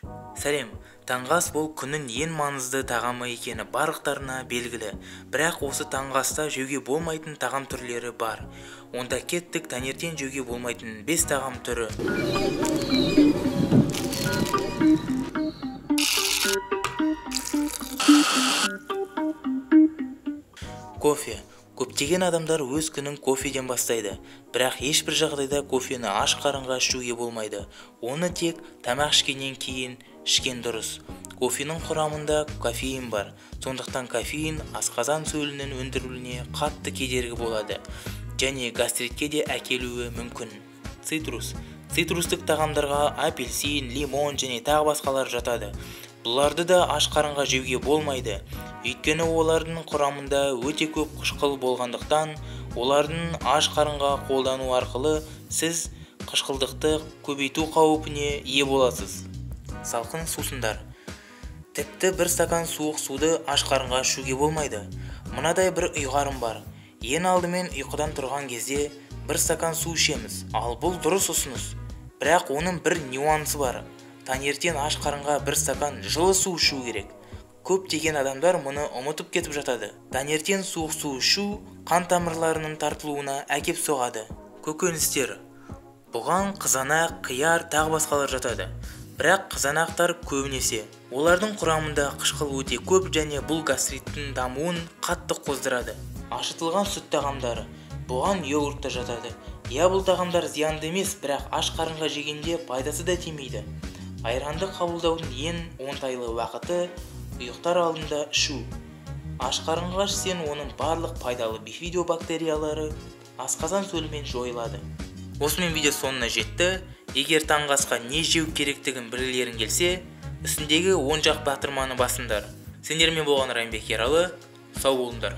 Сәлем, таңғы ас бұл күннің ең маңызды тағамы екені барлықтарына белгілі. Бірақ осы таңғы аста жеуге болмайтын тағам түрлері бар. Онда кеттік таңертең жеуге болмайтын 5 тағам түрі. Кофе. Көптеген адамдар өз күнін кофеден бастайды, бірақ ешбір жағдайда кофені аш қарынға ішуге болмайды. Оны тек тамақ ішкеннен кейін ішкен дұрыс. Кофенің құрамында кофеин бар, сондықтан кофеин асқазан сөлінің өндірілуіне қатты кедергі болады, және гастритке де әкелуі мүмкін. Цитрус. Цитрустық тағамдарға апельсин, лимон және тағы басқалар жатады. Бұларды да аш қарынға жеуге болмайды, өйткені олардың құрамында өте көп қышқыл болғандықтан, олардың аш қарынға қолдану арқылы сіз қышқылдықты көбейту қаупіне ие боласыз. Салқын сусындар. Тіпті бір стакан суық суды аш қарынға ішуге болмайды. Мынадай бір ұйғарым бар. Ең алдымен ұйқыдан тұрған кезде бір стакан су ішеміз, ал бұл дұрыс ұсыныс. Бірақ оның бір нюансы бар. Таңертең аш қарынға бір стакан жылы су ішу керек. Көптеген адамдар мұны ұмытып кетіп жатады. Таңертең суық су ішу қан тамырларының тартылуына әкеп соғады. Көкөністер. Бұған қызанақ, қияр, тағы басқалар жатады. Бірақ қызанақтар көбінесе. Олардың құрамында қышқыл өте көп және бұл гастриттің дамуын қатты қоздырады. Ашытылған сүт тағамдары. Бұған йогурт та жатады. Бұл тағамдар зиянды емес, бірақ аш қарынға жегенде пайдасы да тимейді. Айранды қабылдаудың ең оңтайлы уақыты ұйықтар алдында ішу. Аш қарынға ішсең, оның барлық пайдалы бифидобактериялары асқазан сөлімен жойылады. Осымен видео соңына жетті. Егер таңғы асқа не жеу керектігін білгілерің келсе, үстіндегі оң жақ батырманы басыңдар. Сендермен болған Райымбек Ералы, сау болыңдар.